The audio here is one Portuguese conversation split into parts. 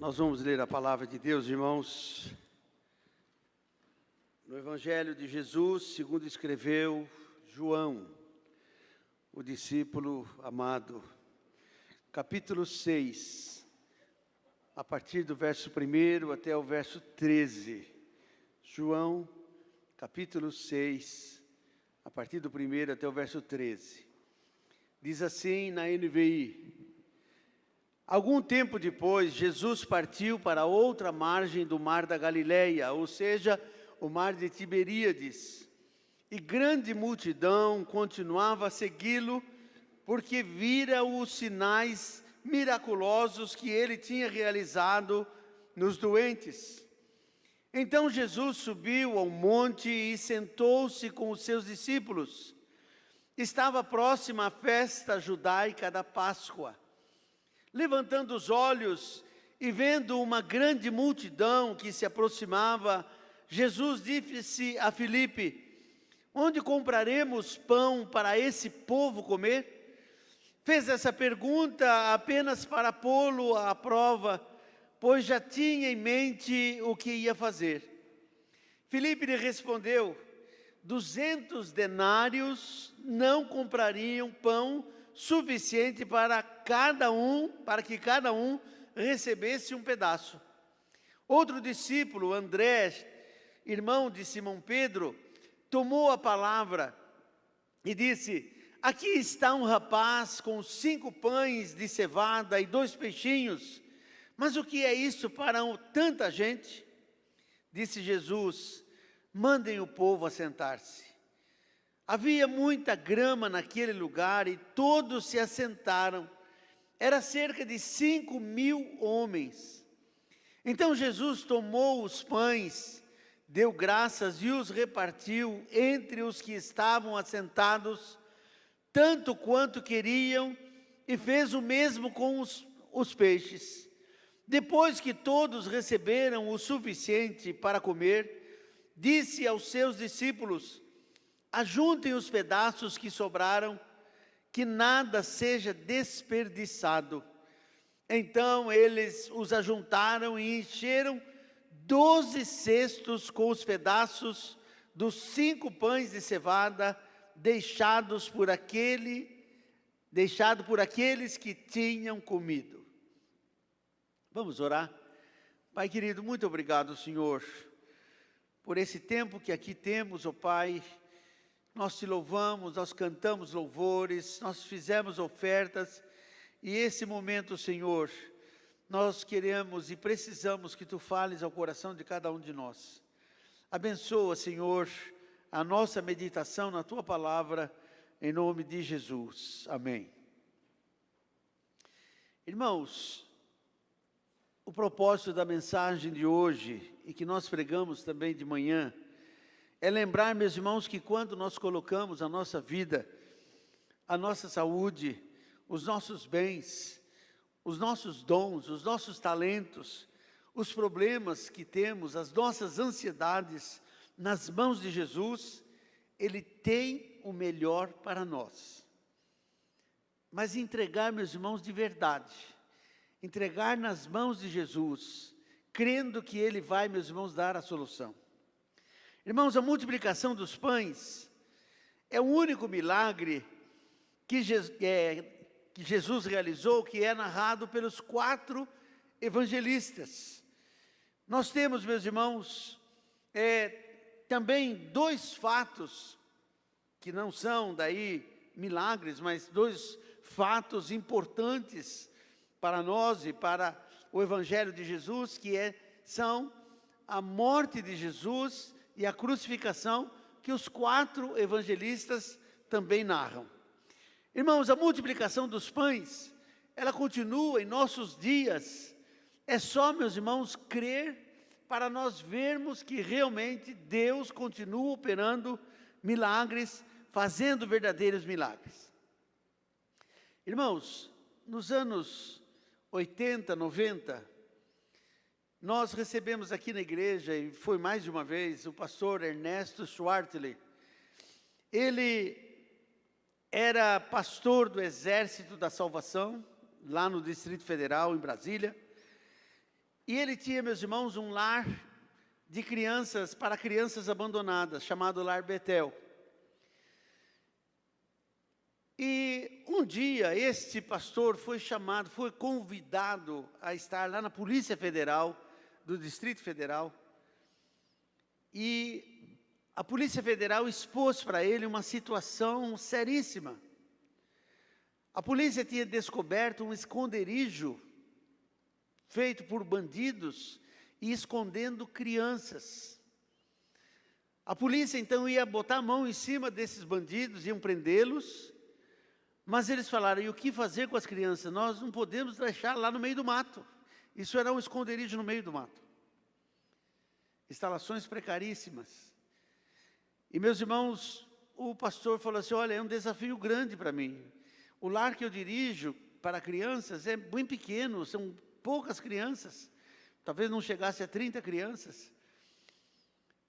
Nós vamos ler a palavra de Deus, irmãos, no Evangelho de Jesus, segundo escreveu João, o discípulo amado, capítulo 6, a partir do verso 1 até o verso 13. João, capítulo 6, a partir do 1 até o verso 13. Diz assim na NVI: Algum tempo depois, Jesus partiu para outra margem do mar da Galileia, ou seja, o mar de Tiberíades. E grande multidão continuava a segui-lo, porque vira os sinais miraculosos que ele tinha realizado nos doentes. Então Jesus subiu ao monte e sentou-se com os seus discípulos. Estava próxima a festa judaica da Páscoa. Levantando os olhos e vendo uma grande multidão que se aproximava, Jesus disse a Filipe: Onde compraremos pão para esse povo comer? Fez essa pergunta apenas para pô-lo à prova, pois já tinha em mente o que ia fazer. Filipe lhe respondeu: 200 denários não comprariam pão suficiente para que cada um recebesse um pedaço. Outro discípulo, André, irmão de Simão Pedro, tomou a palavra e disse: Aqui está um rapaz com 5 pães de cevada e 2 peixinhos, mas o que é isso para tanta gente? Disse Jesus: Mandem o povo assentar-se. Havia muita grama naquele lugar e todos se assentaram. Era cerca de 5.000 homens. Então Jesus tomou os pães, deu graças e os repartiu entre os que estavam assentados, tanto quanto queriam, e fez o mesmo com os peixes. Depois que todos receberam o suficiente para comer, disse aos seus discípulos: Ajuntem os pedaços que sobraram, que nada seja desperdiçado. Então eles os ajuntaram e encheram 12 cestos com os pedaços dos 5 pães de cevada deixado por aqueles que tinham comido. Vamos orar? Pai querido, muito obrigado, Senhor, por esse tempo que aqui temos, ó Pai. Nós te louvamos, nós cantamos louvores, nós fizemos ofertas, e esse momento, Senhor, nós queremos e precisamos que Tu fales ao coração de cada um de nós. Abençoa, Senhor, a nossa meditação na Tua palavra, em nome de Jesus. Amém. Irmãos, o propósito da mensagem de hoje, e que nós pregamos também de manhã, é lembrar, meus irmãos, que quando nós colocamos a nossa vida, a nossa saúde, os nossos bens, os nossos dons, os nossos talentos, os problemas que temos, as nossas ansiedades nas mãos de Jesus, Ele tem o melhor para nós. Mas entregar, meus irmãos, de verdade, entregar nas mãos de Jesus, crendo que Ele vai, meus irmãos, dar a solução. Irmãos, a multiplicação dos pães é o único milagre que Jesus realizou, que é narrado pelos 4 evangelistas. Nós temos, meus irmãos, também 2 fatos, que não são daí milagres, mas 2 fatos importantes para nós e para o Evangelho de Jesus, são a morte de Jesus e a crucificação, que os 4 evangelistas também narram. Irmãos, a multiplicação dos pães, ela continua em nossos dias. É só, meus irmãos, crer para nós vermos que realmente Deus continua operando milagres, fazendo verdadeiros milagres. Irmãos, nos anos 80, 90, nós recebemos aqui na igreja, e foi mais de uma vez, o pastor Ernesto Schwartley. Ele era pastor do Exército da Salvação, lá no Distrito Federal, em Brasília. E ele tinha, meus irmãos, um lar de crianças, para crianças abandonadas, chamado Lar Betel. E um dia este pastor foi convidado a estar lá na Polícia Federal, do Distrito Federal. E a Polícia Federal expôs para ele uma situação seríssima. A polícia tinha descoberto um esconderijo feito por bandidos e escondendo crianças. A polícia então ia botar a mão em cima desses bandidos, iam prendê-los, mas eles falaram: e o que fazer com as crianças? Nós não podemos deixar lá no meio do mato. Isso era um esconderijo no meio do mato. Instalações precaríssimas. E, meus irmãos, o pastor falou assim: olha, é um desafio grande para mim. O lar que eu dirijo para crianças é bem pequeno, são poucas crianças. Talvez não chegasse a 30 crianças.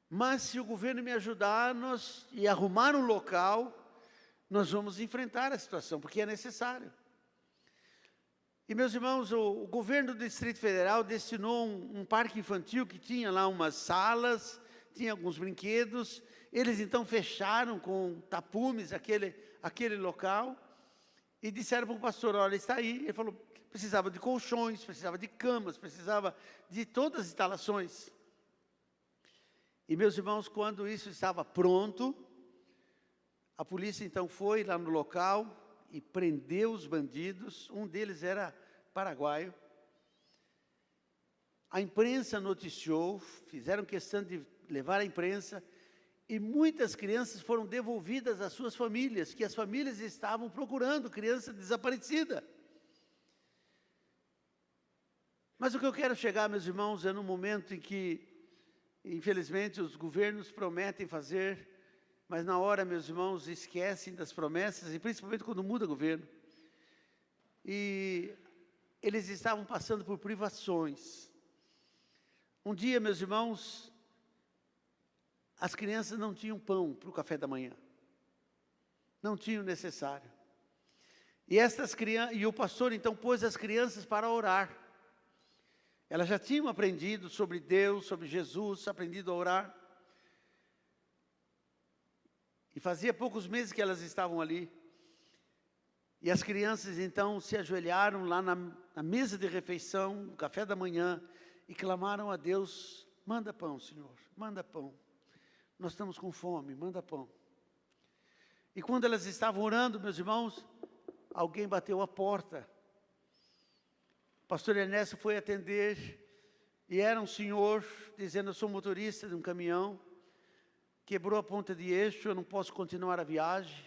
Mas se o governo me ajudar e arrumar um local, nós vamos enfrentar a situação, porque é necessário. E, meus irmãos, o governo do Distrito Federal destinou um parque infantil que tinha lá umas salas, tinha alguns brinquedos. Eles então fecharam com tapumes aquele local e disseram para o pastor: olha, está aí. Ele falou: precisava de colchões, precisava de camas, precisava de todas as instalações. E, meus irmãos, quando isso estava pronto, a polícia então foi lá no local e prendeu os bandidos. Um deles era paraguaio. A imprensa noticiou, fizeram questão de levar à imprensa, e muitas crianças foram devolvidas às suas famílias, que as famílias estavam procurando criança desaparecida. Mas o que eu quero chegar, meus irmãos, é no momento em que, infelizmente, os governos prometem fazer, mas na hora, meus irmãos, esquecem das promessas, e principalmente quando muda governo. E eles estavam passando por privações. Um dia, meus irmãos, as crianças não tinham pão para o café da manhã. Não tinham o necessário. E o pastor então pôs as crianças para orar. Elas já tinham aprendido sobre Deus, sobre Jesus, aprendido a orar. E fazia poucos meses que elas estavam ali. E as crianças então se ajoelharam lá na mesa de refeição, no café da manhã, e clamaram a Deus: manda pão, Senhor, manda pão. Nós estamos com fome, manda pão. E quando elas estavam orando, meus irmãos, alguém bateu a porta. O pastor Ernesto foi atender, e era um senhor dizendo: eu sou motorista de um caminhão, quebrou a ponta de eixo, eu não posso continuar a viagem,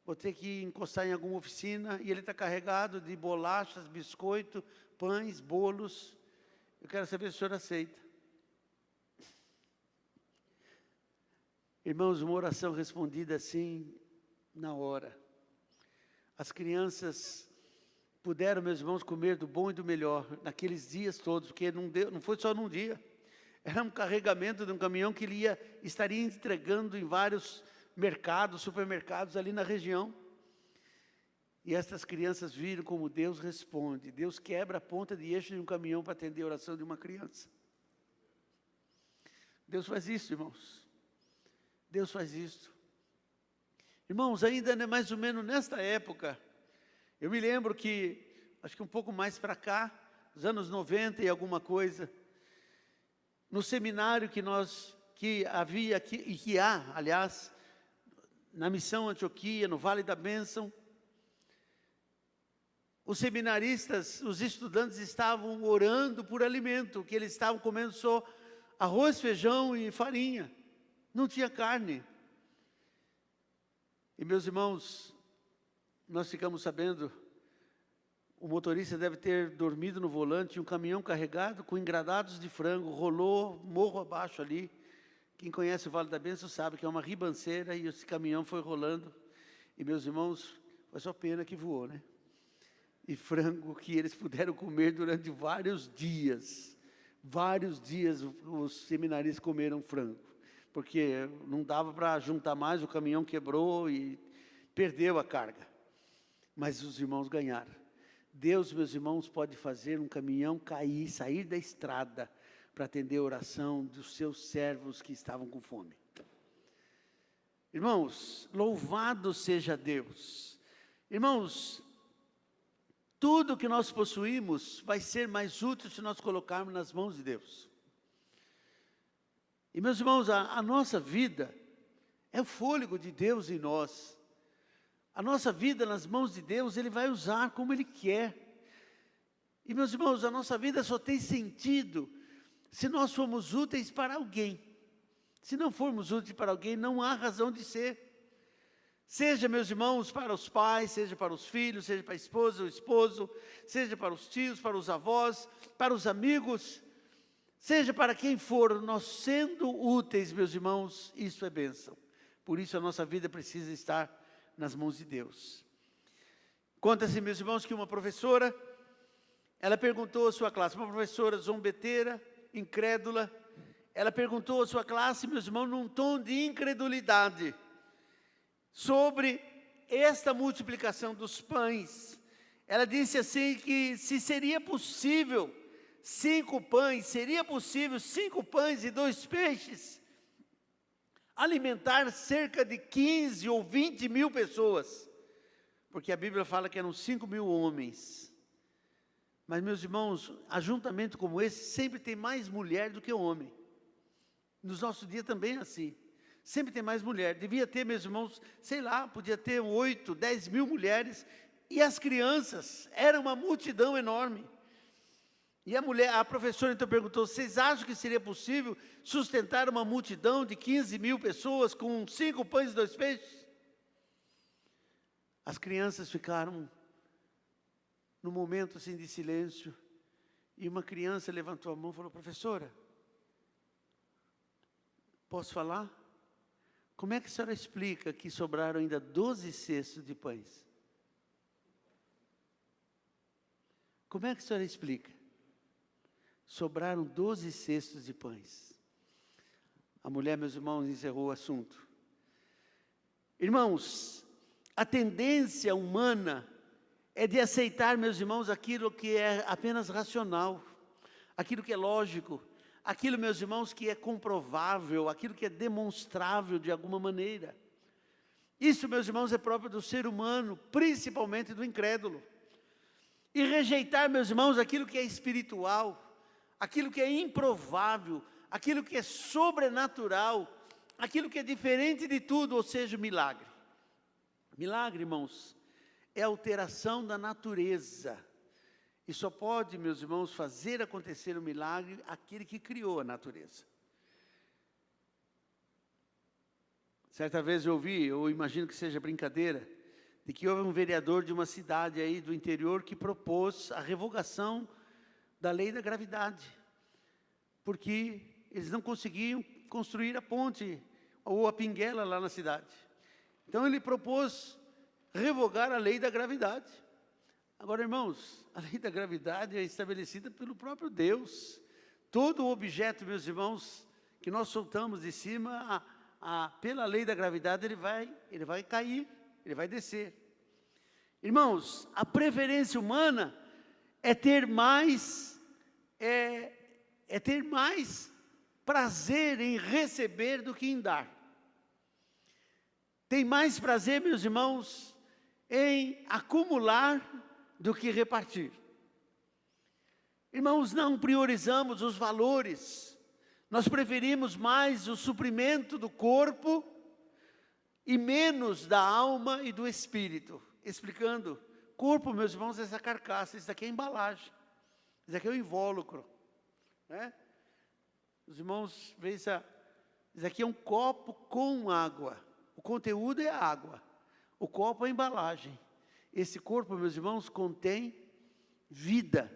vou ter que encostar em alguma oficina, e ele está carregado de bolachas, biscoito, pães, bolos. Eu quero saber se o senhor aceita. Irmãos, uma oração respondida assim, na hora. As crianças puderam, meus irmãos, comer do bom e do melhor, naqueles dias todos, porque não foi só num dia. Era um carregamento de um caminhão que ele estaria entregando em vários mercados, supermercados ali na região. E essas crianças viram como Deus responde. Deus quebra a ponta de eixo de um caminhão para atender a oração de uma criança. Deus faz isso, irmãos. Deus faz isso. Irmãos, ainda mais ou menos nesta época, eu me lembro que, acho que um pouco mais para cá, nos anos 90 e alguma coisa, no seminário que havia aqui, e que há, aliás, na Missão Antioquia, no Vale da Bênção, os seminaristas, os estudantes estavam orando por alimento, que eles estavam comendo só arroz, feijão e farinha, não tinha carne. E, meus irmãos, nós ficamos sabendo, o motorista deve ter dormido no volante, um caminhão carregado com engradados de frango, rolou morro abaixo ali. Quem conhece o Vale da Bênção sabe que é uma ribanceira, e esse caminhão foi rolando. E, meus irmãos, foi só pena que voou, né? E frango que eles puderam comer durante vários dias. Vários dias os seminaristas comeram frango, porque não dava para juntar mais, o caminhão quebrou e perdeu a carga. Mas os irmãos ganharam. Deus, meus irmãos, pode fazer um caminhão cair, sair da estrada, para atender a oração dos seus servos que estavam com fome. Irmãos, louvado seja Deus. Irmãos, tudo que nós possuímos vai ser mais útil se nós colocarmos nas mãos de Deus. E meus irmãos, a nossa vida é o fôlego de Deus em nós. A nossa vida nas mãos de Deus, Ele vai usar como Ele quer. E meus irmãos, a nossa vida só tem sentido se nós formos úteis para alguém. Se não formos úteis para alguém, não há razão de ser. Seja, meus irmãos, para os pais, seja para os filhos, seja para a esposa, o esposo, seja para os tios, para os avós, para os amigos, seja para quem for, nós sendo úteis, meus irmãos, isso é bênção. Por isso a nossa vida precisa estar nas mãos de Deus. Conta-se, meus irmãos, que uma professora, ela perguntou à sua classe, uma professora zombeteira, incrédula, ela perguntou à sua classe, meus irmãos, num tom de incredulidade, sobre esta multiplicação dos pães. Ela disse assim que se seria possível 5 pães, seria possível 5 pães e 2 peixes alimentar cerca de 15 ou 20 mil pessoas, porque a Bíblia fala que eram 5.000 homens. Mas, meus irmãos, ajuntamento como esse sempre tem mais mulher do que homem. Nos nossos dias também é assim. Sempre tem mais mulher. Devia ter, meus irmãos, sei lá, podia ter 8, 10 mil mulheres. E as crianças, era uma multidão enorme. E a professora então perguntou, vocês acham que seria possível sustentar uma multidão de 15 mil pessoas com 5 pães e 2 peixes? As crianças ficaram num momento assim de silêncio. E uma criança levantou a mão e falou, professora, posso falar? Como é que a senhora explica que sobraram ainda 12 cestos de pães? Como é que a senhora explica? Sobraram 12 cestos de pães. A mulher, meus irmãos, encerrou o assunto. Irmãos, a tendência humana é de aceitar, meus irmãos, aquilo que é apenas racional, aquilo que é lógico, aquilo, meus irmãos, que é comprovável, aquilo que é demonstrável de alguma maneira. Isso, meus irmãos, é próprio do ser humano, principalmente do incrédulo. E rejeitar, meus irmãos, aquilo que é espiritual, aquilo que é improvável, aquilo que é sobrenatural, aquilo que é diferente de tudo, ou seja, o milagre. Milagre, irmãos, é a alteração da natureza. E só pode, meus irmãos, fazer acontecer o milagre aquele que criou a natureza. Certa vez eu ouvi, eu imagino que seja brincadeira, de que houve um vereador de uma cidade aí do interior que propôs a revogação da lei da gravidade, porque eles não conseguiam construir a ponte ou a pinguela lá na cidade. Então ele propôs revogar a lei da gravidade. Agora, irmãos, a lei da gravidade é estabelecida pelo próprio Deus. Todo objeto, meus irmãos, que nós soltamos de cima, pela lei da gravidade, ele vai cair, ele vai descer. Irmãos, a preferência humana é ter mais prazer em receber do que em dar. Tem mais prazer, meus irmãos, em acumular do que repartir. Irmãos, não priorizamos os valores, nós preferimos mais o suprimento do corpo e menos da alma e do espírito. Explicando, corpo, meus irmãos, é essa carcaça, isso aqui é a embalagem, isso aqui é o invólucro, né? Os irmãos, veja, isso aqui é um copo com água, o conteúdo é água, o copo é a embalagem. Esse corpo, meus irmãos, contém vida.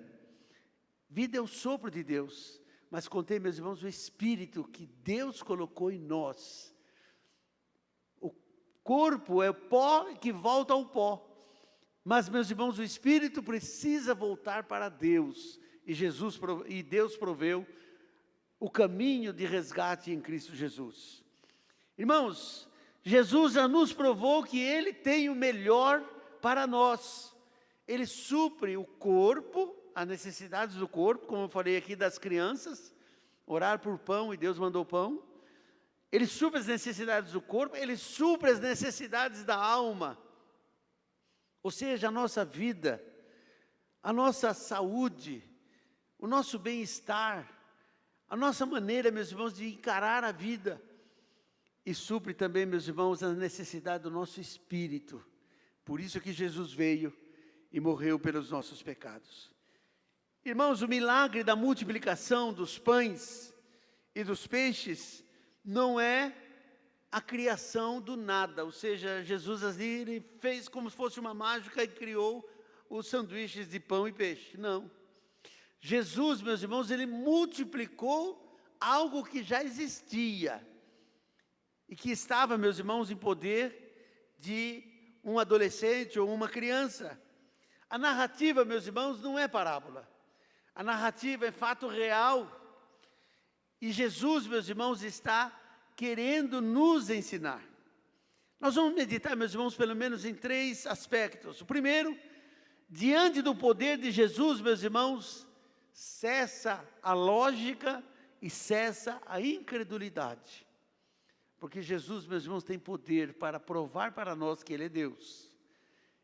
Vida é o sopro de Deus, mas contém, meus irmãos, o Espírito que Deus colocou em nós. O corpo é o pó que volta ao pó. Mas, meus irmãos, o Espírito precisa voltar para Deus. E Deus proveu o caminho de resgate em Cristo Jesus. Irmãos, Jesus já nos provou que Ele tem o melhor para nós. Ele supre o corpo, as necessidades do corpo, como eu falei aqui das crianças, orar por pão e Deus mandou pão. Ele supre as necessidades do corpo, ele supre as necessidades da alma. Ou seja, a nossa vida, a nossa saúde, o nosso bem-estar, a nossa maneira, meus irmãos, de encarar a vida. E supre também, meus irmãos, a necessidade do nosso espírito. Por isso que Jesus veio e morreu pelos nossos pecados. Irmãos, o milagre da multiplicação dos pães e dos peixes não é a criação do nada, ou seja, Jesus ali ele fez como se fosse uma mágica e criou os sanduíches de pão e peixe. Não. Jesus, meus irmãos, ele multiplicou algo que já existia e que estava, meus irmãos, em poder de um adolescente ou uma criança. A narrativa, meus irmãos, não é parábola. A narrativa é fato real. E Jesus, meus irmãos, está querendo nos ensinar. Nós vamos meditar, meus irmãos, pelo menos em 3 aspectos. O primeiro, diante do poder de Jesus, meus irmãos, cessa a lógica e cessa a incredulidade. Porque Jesus, meus irmãos, tem poder para provar para nós que Ele é Deus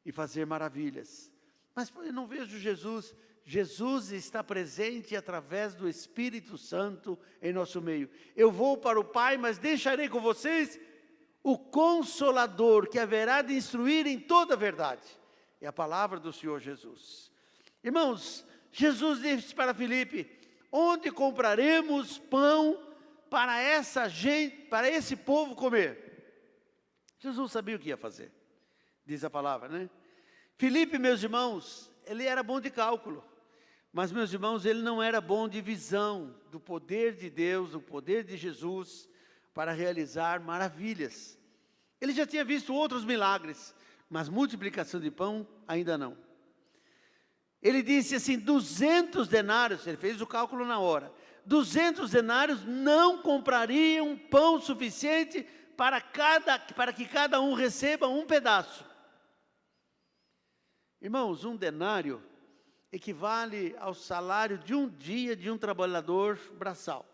e fazer maravilhas. Mas eu não vejo Jesus. Jesus está presente através do Espírito Santo em nosso meio. Eu vou para o Pai, mas deixarei com vocês o Consolador, que haverá de instruir em toda a verdade. É a palavra do Senhor Jesus. Irmãos, Jesus disse para Filipe: onde compraremos pão para essa gente, para esse povo comer? Jesus sabia o que ia fazer, diz a palavra, né? Filipe, meus irmãos, ele era bom de cálculo, mas, meus irmãos, ele não era bom de visão do poder de Deus, do poder de Jesus, para realizar maravilhas. Ele já tinha visto outros milagres, mas multiplicação de pão ainda não. Ele disse assim, 200 denários, ele fez o cálculo na hora, 200 denários não comprariam pão suficiente para que cada um receba um pedaço. Irmãos, um denário equivale ao salário de um dia de um trabalhador braçal.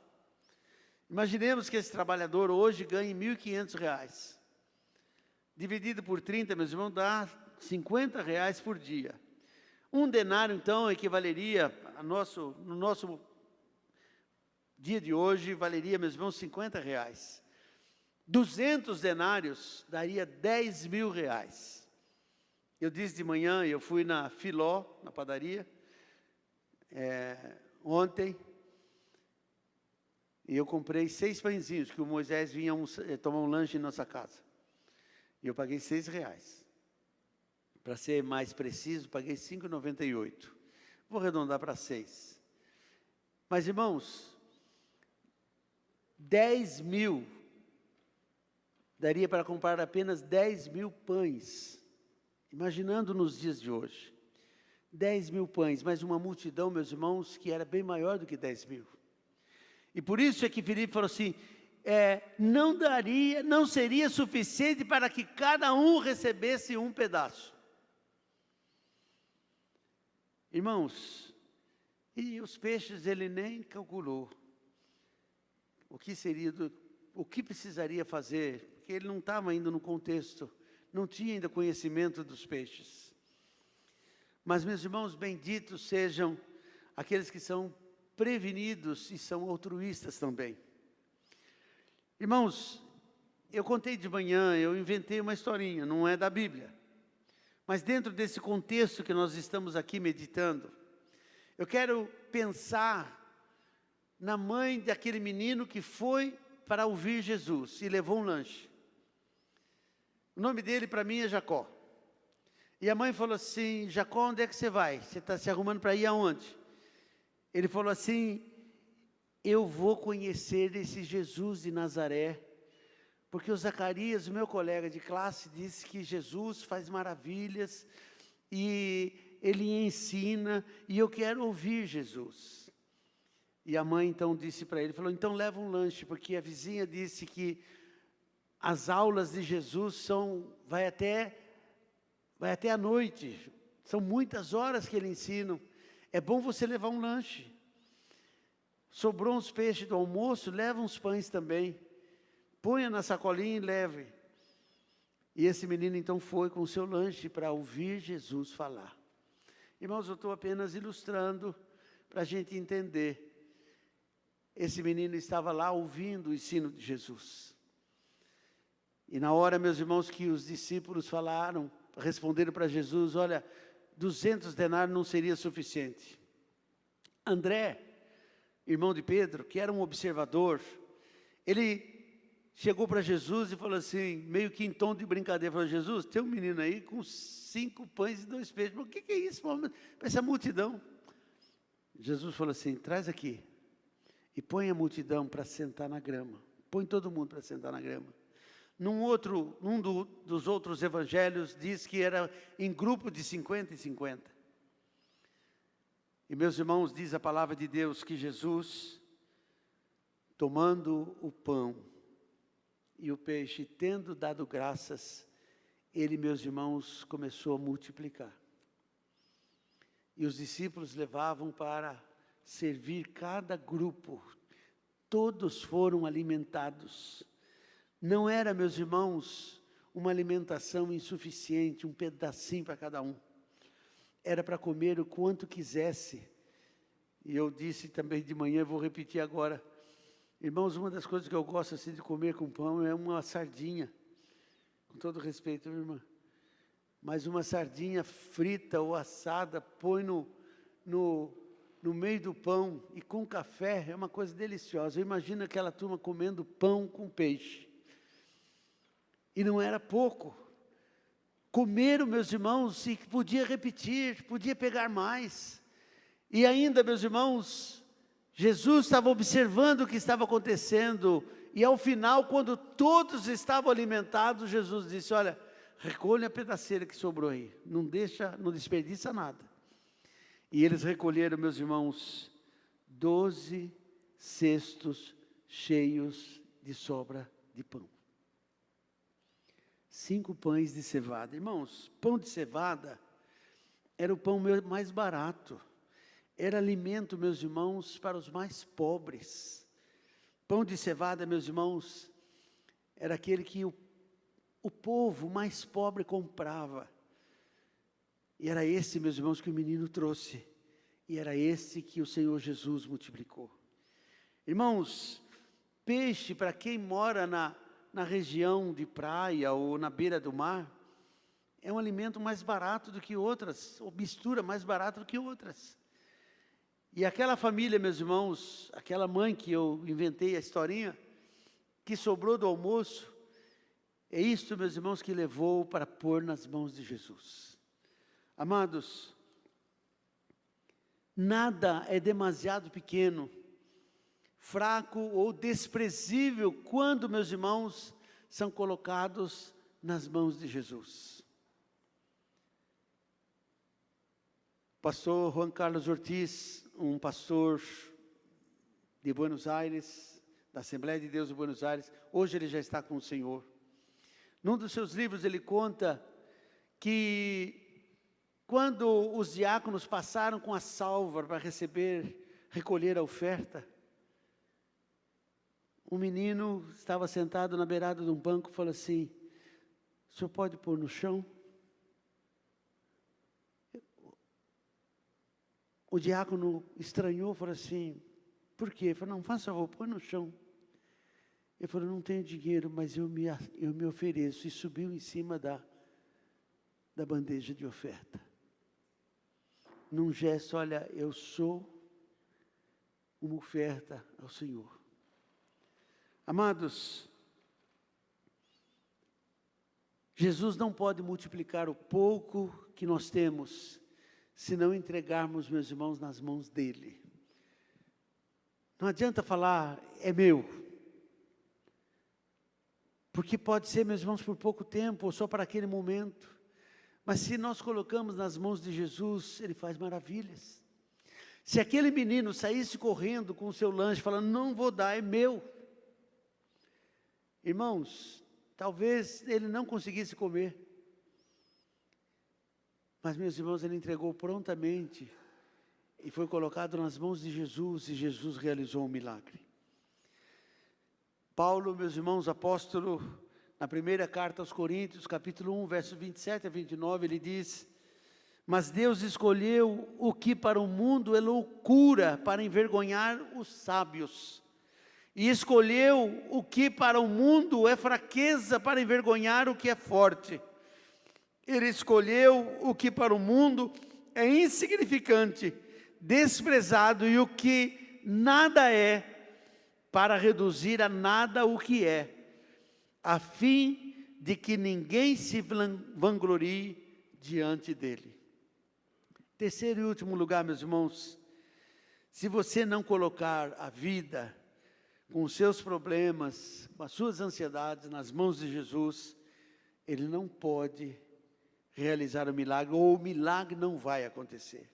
Imaginemos que esse trabalhador hoje ganhe R$1.500. Dividido por 30, meus irmãos, dá R$50 por dia. Um denário, então, equivaleria, no nosso dia de hoje, valeria, meus irmãos, R$50. 200 denários daria R$10.000. Eu disse de manhã, eu fui na Filó, na padaria, ontem, e eu comprei 6 pãezinhos, que o Moisés vinha tomar um lanche em nossa casa. E eu paguei R$6. Para ser mais preciso, paguei R$5,98. Vou arredondar para 6. Mas, irmãos, 10.000, daria para comprar apenas 10.000 pães. Imaginando nos dias de hoje, 10.000 pães, mas uma multidão, meus irmãos, que era bem maior do que 10.000. E por isso é que Filipe falou assim, não seria suficiente para que cada um recebesse um pedaço. Irmãos, e os peixes ele nem calculou o que precisaria fazer, porque ele não estava ainda no contexto, não tinha ainda conhecimento dos peixes. Mas, meus irmãos, benditos sejam aqueles que são prevenidos e são altruístas também. Irmãos, eu contei de manhã, eu inventei uma historinha, não é da Bíblia. Mas dentro desse contexto que nós estamos aqui meditando, eu quero pensar na mãe daquele menino que foi para ouvir Jesus e levou um lanche. O nome dele para mim é Jacó. E a mãe falou assim, Jacó, onde é que você vai? Você está se arrumando para ir aonde? Ele falou assim, eu vou conhecer esse Jesus de Nazaré, porque o Zacarias, o meu colega de classe, disse que Jesus faz maravilhas, e ele ensina, e eu quero ouvir Jesus. E a mãe então disse para ele, falou, então leva um lanche, porque a vizinha disse que as aulas de Jesus vai até a noite, São muitas horas que ele ensina. É bom você levar um lanche. Sobrou uns peixes do almoço, leva uns pães também. Ponha na sacolinha e leve. E esse menino então foi com o seu lanche para ouvir Jesus falar. Irmãos, eu estou apenas ilustrando para a gente entender. Esse menino estava lá ouvindo o ensino de Jesus. E na hora, meus irmãos, que os discípulos falaram, responderam para Jesus, olha, 200 denários não seria suficiente. André, irmão de Pedro, que era um observador, ele chegou para Jesus e falou assim, meio que em tom de brincadeira, falou, Jesus, tem um menino aí com 5 pães e 2 peixes, mas o que é isso? Essa multidão. Jesus falou assim, traz aqui, e põe a multidão para sentar na grama, põe todo mundo para sentar na grama. Dos outros evangelhos diz que era em grupo de 50 e 50. E meus irmãos, diz a palavra de Deus que Jesus, tomando o pão e o peixe, tendo dado graças, ele, meus irmãos, começou a multiplicar. E os discípulos levavam para servir cada grupo. Todos foram alimentados. Não era, meus irmãos, uma alimentação insuficiente, um pedacinho para cada um. Era para comer o quanto quisesse. E eu disse também de manhã, vou repetir agora. Irmãos, uma das coisas que eu gosto assim, de comer com pão é uma sardinha. Com todo respeito, minha irmã. Mas uma sardinha frita ou assada, põe no meio do pão e com café, é uma coisa deliciosa. Eu imagino aquela turma comendo pão com peixe. E não era pouco. Comeram, meus irmãos, e podia repetir, podia pegar mais. E ainda, meus irmãos, Jesus estava observando o que estava acontecendo. E ao final, quando todos estavam alimentados, Jesus disse, olha, recolha a pedaceira que sobrou aí. Não desperdiça nada. E eles recolheram, meus irmãos, 12 cestos cheios de sobra de pão. 5 pães de cevada. Irmãos, pão de cevada era o pão mais barato. Era alimento, meus irmãos, para os mais pobres. Pão de cevada, meus irmãos, era aquele que o povo mais pobre comprava. E era esse, meus irmãos, que o menino trouxe. E era esse que o Senhor Jesus multiplicou. Irmãos, peixe, para quem mora na região de praia ou na beira do mar, é um alimento mais barato do que outras, ou mistura mais barata do que outras. E aquela família, meus irmãos, aquela mãe que eu inventei a historinha, que sobrou do almoço, é isso, meus irmãos, que levou para pôr nas mãos de Jesus. Amados, nada é demasiado pequeno, fraco ou desprezível quando, meus irmãos, são colocados nas mãos de Jesus. Pastor Juan Carlos Ortiz, um pastor de Buenos Aires, da Assembleia de Deus de Buenos Aires, hoje ele já está com o Senhor. Num dos seus livros ele conta que quando os diáconos passaram com a salva para recolher a oferta, um menino estava sentado na beirada de um banco e falou assim, o senhor pode pôr no chão? O diácono estranhou, falou assim, por quê? Ele falou, não, faça favor, põe no chão. Ele falou, não tenho dinheiro, mas eu me ofereço. E subiu em cima da bandeja de oferta. Num gesto, olha, eu sou uma oferta ao Senhor. Amados, Jesus não pode multiplicar o pouco que nós temos, se não entregarmos, meus irmãos, nas mãos dEle. Não adianta falar, é meu. Porque pode ser, meus irmãos, por pouco tempo, ou só para aquele momento. Mas se nós colocamos nas mãos de Jesus, Ele faz maravilhas. Se aquele menino saísse correndo com o seu lanche, falando, não vou dar, é meu. Irmãos, talvez ele não conseguisse comer. Mas, meus irmãos, ele entregou prontamente e foi colocado nas mãos de Jesus, e Jesus realizou um milagre. Paulo, meus irmãos, apóstolo, na primeira carta aos Coríntios, capítulo 1, versos 27 a 29, ele diz: mas Deus escolheu o que para o mundo é loucura, para envergonhar os sábios. E escolheu o que para o mundo é fraqueza, para envergonhar o que é forte. Ele escolheu o que para o mundo é insignificante, desprezado, e o que nada é, para reduzir a nada o que é, a fim de que ninguém se vanglorie diante dele. Terceiro e último lugar, meus irmãos, se você não colocar a vida com os seus problemas, com as suas ansiedades nas mãos de Jesus, ele não pode realizar o milagre, ou o milagre não vai acontecer.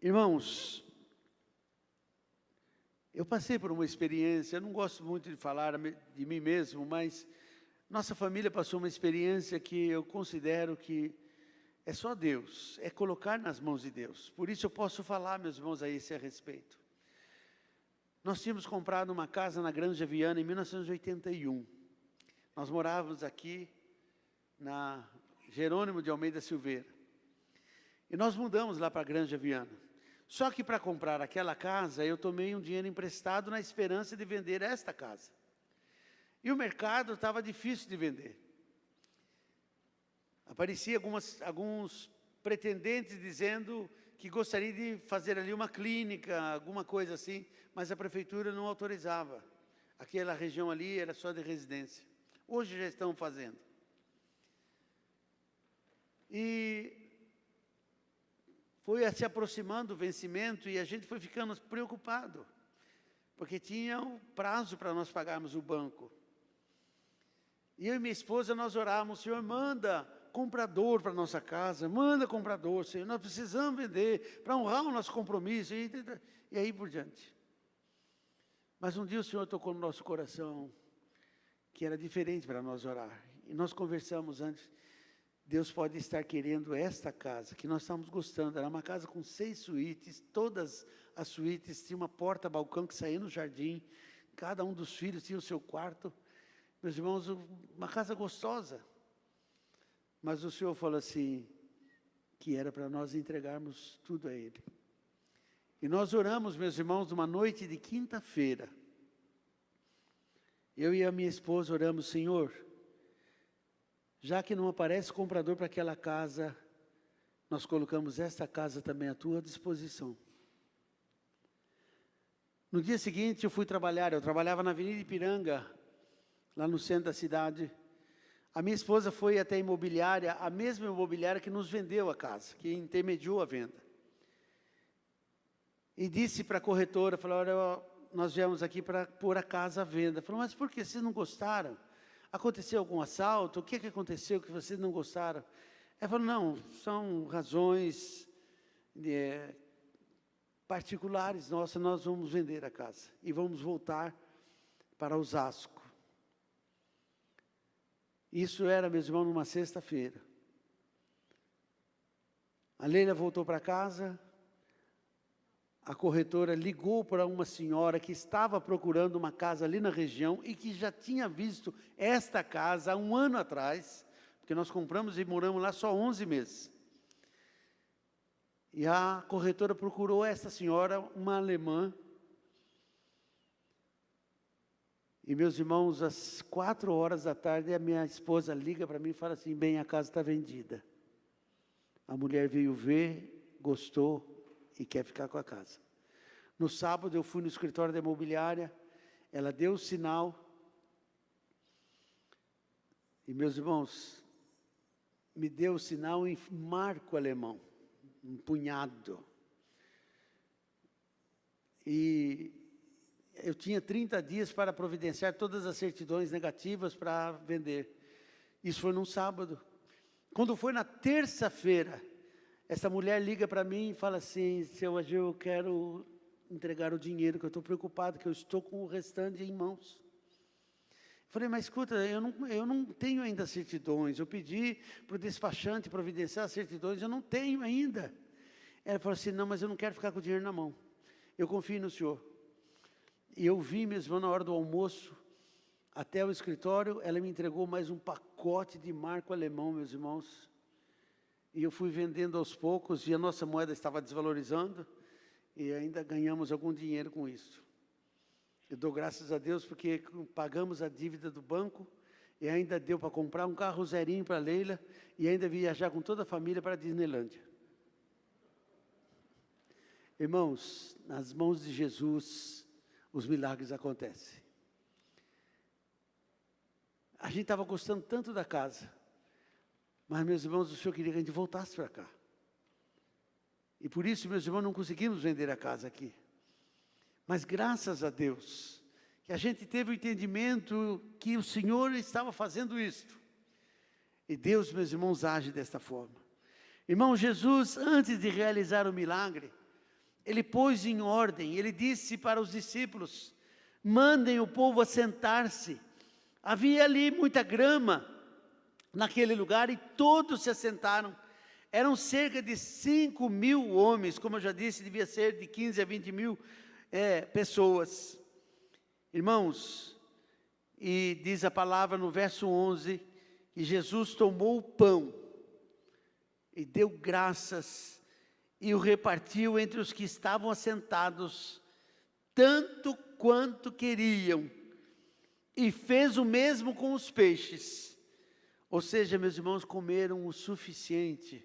Irmãos, eu passei por uma experiência, eu não gosto muito de falar de mim mesmo, mas nossa família passou uma experiência que eu considero que é só Deus, é colocar nas mãos de Deus. Por isso eu posso falar, meus irmãos, a esse respeito. Nós tínhamos comprado uma casa na Granja Viana em 1981. Nós morávamos aqui na Jerônimo de Almeida Silveira. E nós mudamos lá para a Granja Viana. Só que para comprar aquela casa, eu tomei um dinheiro emprestado na esperança de vender esta casa. E o mercado estava difícil de vender. Aparecia alguns pretendentes dizendo que gostariam de fazer ali uma clínica, alguma coisa assim, mas a prefeitura não autorizava. Aquela região ali era só de residência. Hoje já estão fazendo. E foi se aproximando o vencimento e a gente foi ficando preocupado, porque tinha um prazo para nós pagarmos o banco. E eu e minha esposa, nós orávamos: Senhor, manda comprador para a nossa casa, manda comprador, Senhor, nós precisamos vender para honrar o nosso compromisso, e aí por diante. Mas um dia o Senhor tocou no nosso coração, que era diferente para nós orar, e nós conversamos antes. Deus pode estar querendo esta casa, que nós estamos gostando, era uma casa com 6 suítes, todas as suítes tinham uma porta-balcão que saía no jardim, cada um dos filhos tinha o seu quarto, meus irmãos, uma casa gostosa. Mas o Senhor falou assim, que era para nós entregarmos tudo a Ele. E nós oramos, meus irmãos, numa noite de quinta-feira. Eu e a minha esposa oramos: Senhor, já que não aparece comprador para aquela casa, nós colocamos esta casa também à tua disposição. No dia seguinte eu fui trabalhar, eu trabalhava na Avenida Ipiranga, lá no centro da cidade. A minha esposa foi até a imobiliária, a mesma imobiliária que nos vendeu a casa, que intermediou a venda. E disse para a corretora, falou: olha, nós viemos aqui para pôr a casa à venda. Falou: mas por que vocês não gostaram? Aconteceu algum assalto? O que aconteceu que vocês não gostaram? Ela falou: não, são razões particulares nossas, nós vamos vender a casa e vamos voltar para Osasco. Isso era, meus irmãos, numa sexta-feira. A Leila voltou para casa, a corretora ligou para uma senhora que estava procurando uma casa ali na região e que já tinha visto esta casa há um ano atrás, porque nós compramos e moramos lá só 11 meses. E a corretora procurou esta senhora, uma alemã. E, meus irmãos, às 16h, a minha esposa liga para mim e fala assim: bem, a casa está vendida. A mulher veio ver, gostou e quer ficar com a casa. No sábado eu fui no escritório da imobiliária, ela deu o sinal. E, meus irmãos, me deu o sinal em marco alemão, um punhado. E eu tinha 30 dias para providenciar todas as certidões negativas para vender. Isso foi num sábado. Quando foi na terça-feira, essa mulher liga para mim e fala assim: seu Ageu, eu quero entregar o dinheiro, que eu estou preocupado, que eu estou com o restante em mãos. Falei, mas escuta, eu não tenho ainda certidões. Eu pedi para o despachante providenciar as certidões, eu não tenho ainda. Ela falou assim, não, mas eu não quero ficar com o dinheiro na mão. Eu confio no senhor. E eu vim, meus irmãos, na hora do almoço, até o escritório, ela me entregou mais um pacote de marco alemão, meus irmãos. E eu fui vendendo aos poucos, e a nossa moeda estava desvalorizando, e ainda ganhamos algum dinheiro com isso. Eu dou graças a Deus porque pagamos a dívida do banco e ainda deu para comprar um carro zerinho para a Leila e ainda viajar com toda a família para a Disneylândia. Irmãos, nas mãos de Jesus, os milagres acontecem. A gente estava gostando tanto da casa, mas, meus irmãos, o Senhor queria que a gente voltasse para cá. E por isso, meus irmãos, não conseguimos vender a casa aqui. Mas graças a Deus, que a gente teve o entendimento que o Senhor estava fazendo isto. E Deus, meus irmãos, age desta forma. Irmão, Jesus, antes de realizar o milagre, Ele pôs em ordem, Ele disse para os discípulos, mandem o povo assentar-se. Havia ali muita grama naquele lugar e todos se assentaram. Eram cerca de 5.000 homens, como eu já disse, devia ser de 15 a 20 mil pessoas. Irmãos, e diz a palavra no verso 11, que Jesus tomou o pão e deu graças e o repartiu entre os que estavam assentados, tanto quanto queriam, e fez o mesmo com os peixes. Ou seja, meus irmãos, comeram o suficiente,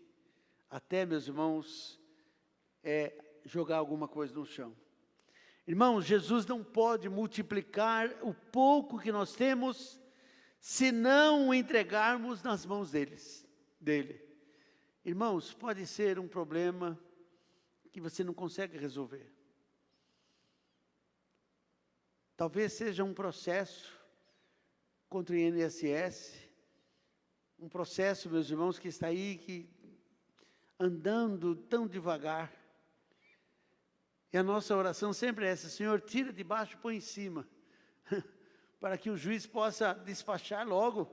até, meus irmãos, jogar alguma coisa no chão. Irmãos, Jesus não pode multiplicar o pouco que nós temos, se não o entregarmos nas mãos dele. Irmãos, pode ser um problema que você não consegue resolver. Talvez seja um processo contra o INSS, um processo, meus irmãos, que está aí, andando tão devagar. E a nossa oração sempre é essa, Senhor, tira de baixo e põe em cima, para que o juiz possa despachar logo.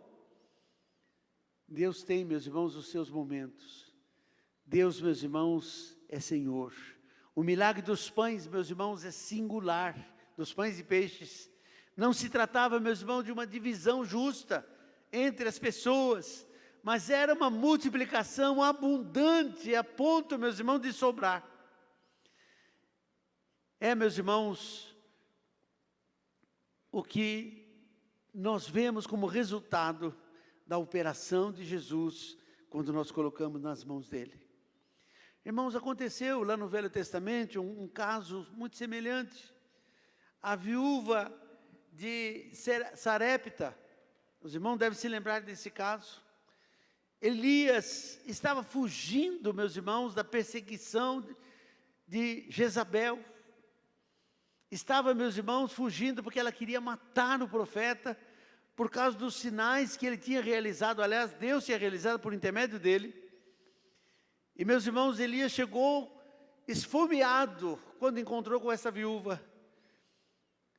Deus tem, meus irmãos, os seus momentos. Deus, meus irmãos, é Senhor. O milagre dos pães, meus irmãos, é singular, dos pães e peixes. Não se tratava, meus irmãos, de uma divisão justa entre as pessoas, mas era uma multiplicação abundante, a ponto, meus irmãos, de sobrar. Meus irmãos, o que nós vemos como resultado da operação de Jesus, quando nós colocamos nas mãos dele. Irmãos, aconteceu lá no Velho Testamento um caso muito semelhante. A viúva de Sarepta, os irmãos devem se lembrar desse caso. Elias estava fugindo, meus irmãos, da perseguição de Jezabel. Estava, meus irmãos, fugindo porque ela queria matar o profeta, por causa dos sinais que ele tinha realizado, aliás, Deus tinha realizado por intermédio dele. E, meus irmãos, Elias chegou esfomeado quando encontrou com essa viúva.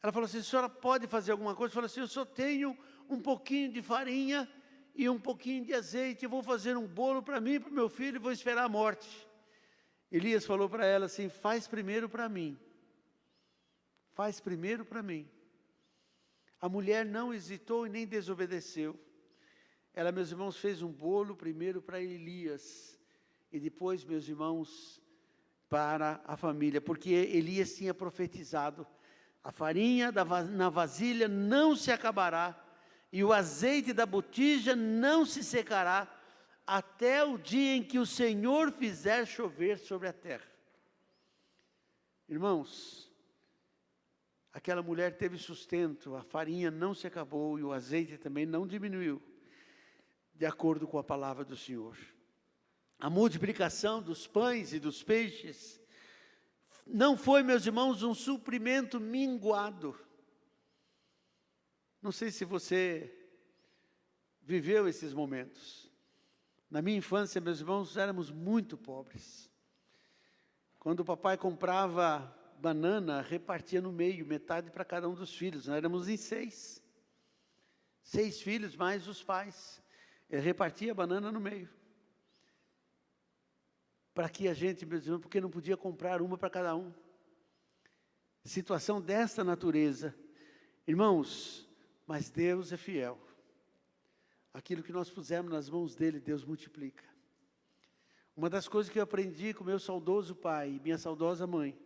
Ela falou assim, a senhora pode fazer alguma coisa? Ele falou assim, eu só tenho um pouquinho de farinha e um pouquinho de azeite, eu vou fazer um bolo para mim e para o meu filho e vou esperar a morte. Elias falou para ela assim, faz primeiro para mim. Faz primeiro para mim. A mulher não hesitou e nem desobedeceu. Ela, meus irmãos, fez um bolo primeiro para Elias. E depois, meus irmãos, para a família. Porque Elias tinha profetizado. A farinha na vasilha não se acabará. E o azeite da botija não se secará. Até o dia em que o Senhor fizer chover sobre a terra. Irmãos, aquela mulher teve sustento, a farinha não se acabou e o azeite também não diminuiu, de acordo com a palavra do Senhor. A multiplicação dos pães e dos peixes não foi, meus irmãos, um suprimento minguado. Não sei se você viveu esses momentos. Na minha infância, meus irmãos, éramos muito pobres. Quando o papai comprava banana, repartia no meio, metade para cada um dos filhos. Nós éramos em 6. 6 filhos mais os pais. Ele repartia a banana no meio. Para que a gente, meus irmãos, porque não podia comprar uma para cada um. Situação desta natureza. Irmãos, mas Deus é fiel. Aquilo que nós pusemos nas mãos dele, Deus multiplica. Uma das coisas que eu aprendi com meu saudoso pai e minha saudosa mãe,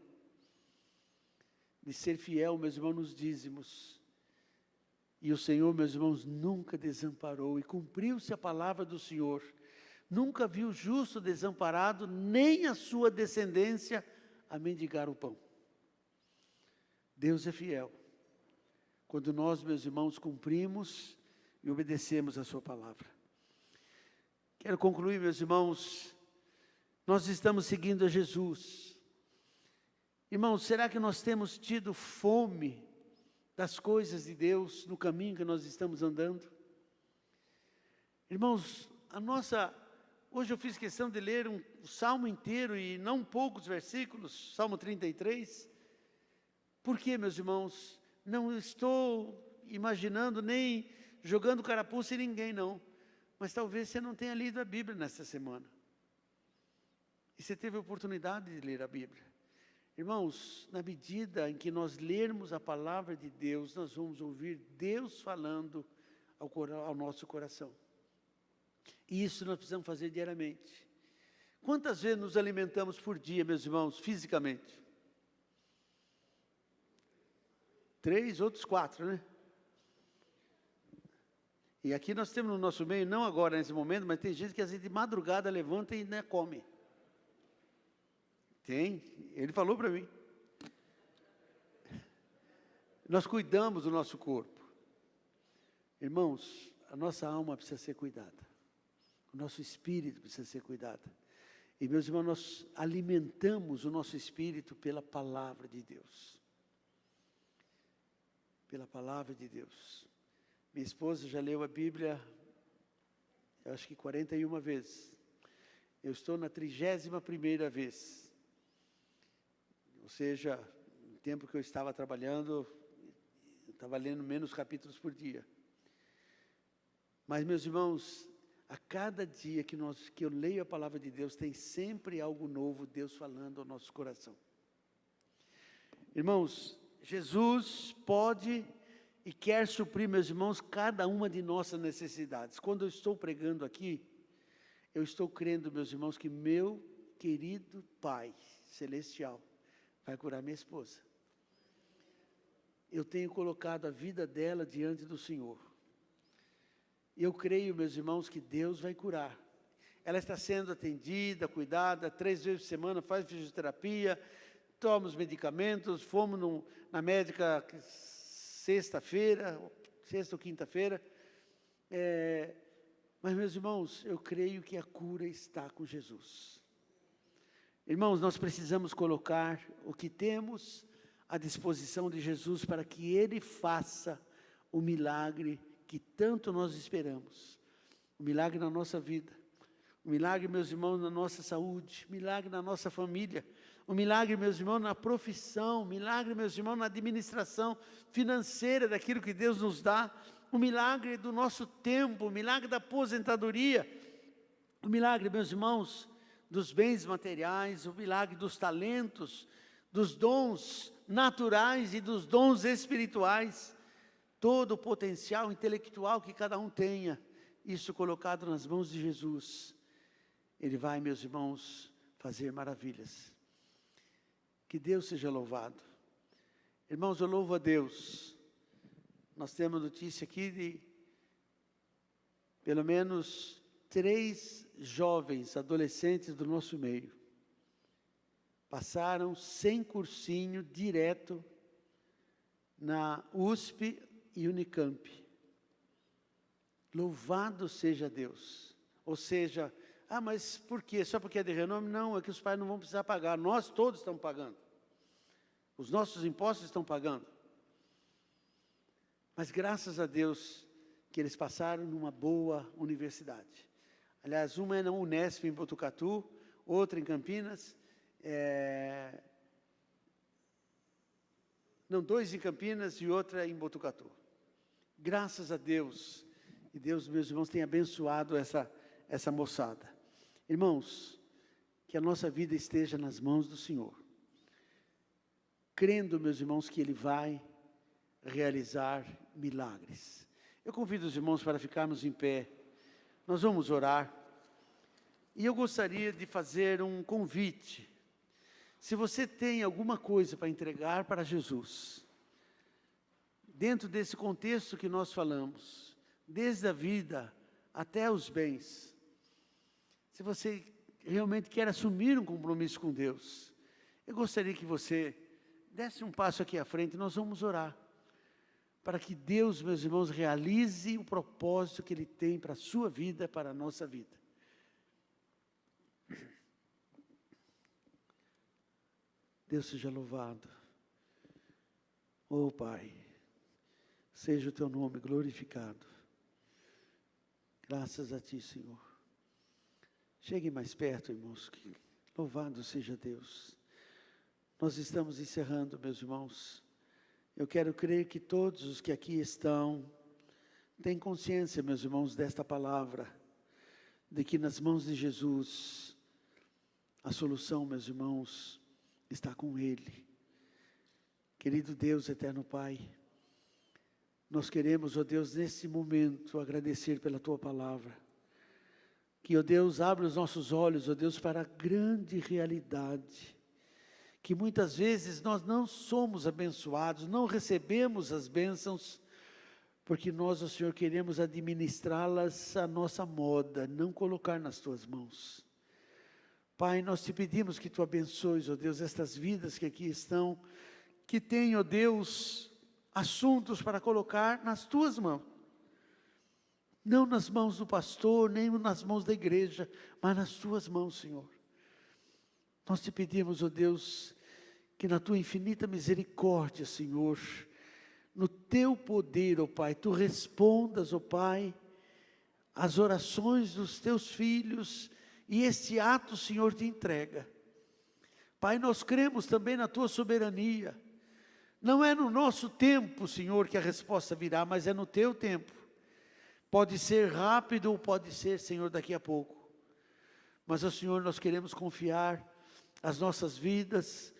de ser fiel, meus irmãos, nos dízimos. E o Senhor, meus irmãos, nunca desamparou, e cumpriu-se a palavra do Senhor. Nunca viu o justo desamparado, nem a sua descendência a mendigar o pão. Deus é fiel. Quando nós, meus irmãos, cumprimos e obedecemos a sua palavra. Quero concluir, meus irmãos, nós estamos seguindo a Jesus. Irmãos, será que nós temos tido fome das coisas de Deus no caminho que nós estamos andando? Irmãos, hoje eu fiz questão de ler o Salmo inteiro e não poucos versículos, Salmo 33. Por quê, meus irmãos? Não estou imaginando nem jogando carapuça em ninguém, não. Mas talvez você não tenha lido a Bíblia nesta semana. E você teve a oportunidade de ler a Bíblia. Irmãos, na medida em que nós lermos a palavra de Deus, nós vamos ouvir Deus falando ao nosso coração. E isso nós precisamos fazer diariamente. Quantas vezes nos alimentamos por dia, meus irmãos, fisicamente? 3, outros 4, né? E aqui nós temos no nosso meio, não agora nesse momento, mas tem gente que às vezes de madrugada levanta e ainda come. Tem, ele falou para mim. Nós cuidamos do nosso corpo. Irmãos, a nossa alma precisa ser cuidada. O nosso espírito precisa ser cuidado. E, meus irmãos, nós alimentamos o nosso espírito pela palavra de Deus. Pela palavra de Deus. Minha esposa já leu a Bíblia, eu acho que 41 vezes. Eu estou na 31ª vez. Ou seja, no tempo que eu estava trabalhando, eu estava lendo menos capítulos por dia. Mas, meus irmãos, a cada dia que eu leio a palavra de Deus, tem sempre algo novo, Deus falando ao nosso coração. Irmãos, Jesus pode e quer suprir, meus irmãos, cada uma de nossas necessidades. Quando eu estou pregando aqui, eu estou crendo, meus irmãos, que meu querido Pai Celestial vai curar minha esposa. Eu tenho colocado a vida dela diante do Senhor. Eu creio, meus irmãos, que Deus vai curar. Ela está sendo atendida, cuidada, 3 vezes por semana, faz fisioterapia, toma os medicamentos, fomos na médica sexta ou quinta-feira. Mas, meus irmãos, eu creio que a cura está com Jesus. Irmãos, nós precisamos colocar o que temos à disposição de Jesus para que Ele faça o milagre que tanto nós esperamos. O milagre na nossa vida. O milagre, meus irmãos, na nossa saúde. O milagre na nossa família. O milagre, meus irmãos, na profissão. O milagre, meus irmãos, na administração financeira daquilo que Deus nos dá. O milagre do nosso tempo. O milagre da aposentadoria. O milagre, meus irmãos, dos bens materiais. O milagre dos talentos, dos dons naturais e dos dons espirituais. Todo o potencial intelectual que cada um tenha, isso colocado nas mãos de Jesus, Ele vai, meus irmãos, fazer maravilhas. Que Deus seja louvado. Irmãos, eu louvo a Deus. Nós temos notícia aqui de pelo menos 3 jovens, adolescentes do nosso meio, passaram sem cursinho, direto na USP e Unicamp. Louvado seja Deus. Ou seja, mas por quê? Só porque é de renome? Não, é que os pais não vão precisar pagar. Nós todos estamos pagando. Os nossos impostos estão pagando. Mas graças a Deus que eles passaram numa boa universidade. Aliás, uma é na Unesp em Botucatu, outra em Campinas. Não, 2 em Campinas e outra em Botucatu. Graças a Deus. E Deus, meus irmãos, tem abençoado essa moçada. Irmãos, que a nossa vida esteja nas mãos do Senhor. Crendo, meus irmãos, que Ele vai realizar milagres. Eu convido os irmãos para ficarmos em pé. Nós vamos orar. E eu gostaria de fazer um convite. Se você tem alguma coisa para entregar para Jesus, dentro desse contexto que nós falamos, desde a vida até os bens, se você realmente quer assumir um compromisso com Deus, eu gostaria que você desse um passo aqui à frente. Nós vamos orar, para que Deus, meus irmãos, realize o propósito que Ele tem para a sua vida, para a nossa vida. Deus seja louvado. Oh Pai, seja o Teu nome glorificado. Graças a Ti, Senhor. Chegue mais perto, irmãos. Louvado seja Deus. Nós estamos encerrando, meus irmãos. Eu quero crer que todos os que aqui estão têm consciência, meus irmãos, desta palavra, de que nas mãos de Jesus, a solução, meus irmãos, está com Ele. Querido Deus, eterno Pai, nós queremos, ó Deus, nesse momento, agradecer pela Tua palavra. Que, ó Deus, abra os nossos olhos, ó Deus, para a grande realidade, que muitas vezes nós não somos abençoados, não recebemos as bênçãos, porque nós, ó Senhor, queremos administrá-las à nossa moda, não colocar nas Tuas mãos. Pai, nós Te pedimos que Tu abençoes, ó Deus, estas vidas que aqui estão, que têm, ó Deus, assuntos para colocar nas Tuas mãos. Não nas mãos do pastor, nem nas mãos da igreja, mas nas Tuas mãos, Senhor. Nós Te pedimos, ó Deus, que na Tua infinita misericórdia, Senhor, no Teu poder, ó Pai, Tu respondas, ó Pai, as orações dos Teus filhos, e este ato, Senhor, Te entrega. Pai, nós cremos também na Tua soberania. Não é no nosso tempo, Senhor, que a resposta virá, mas é no Teu tempo. Pode ser rápido ou pode ser, Senhor, daqui a pouco. Mas, ó Senhor, nós queremos confiar as nossas vidas,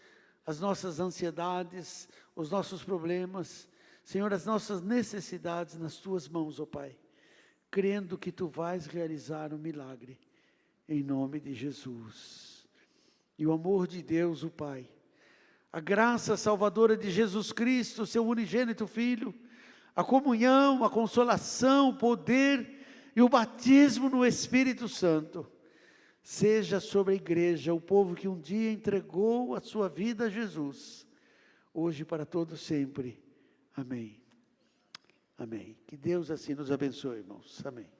as nossas ansiedades, os nossos problemas, Senhor, as nossas necessidades nas Tuas mãos, ó Pai. Crendo que Tu vais realizar um milagre. Em nome de Jesus. E o amor de Deus, o Pai, a graça salvadora de Jesus Cristo, Seu unigênito Filho, a comunhão, a consolação, o poder e o batismo no Espírito Santo, seja sobre a igreja, o povo que um dia entregou a sua vida a Jesus, hoje e para todos sempre. Amém. Amém. Que Deus assim nos abençoe, irmãos. Amém.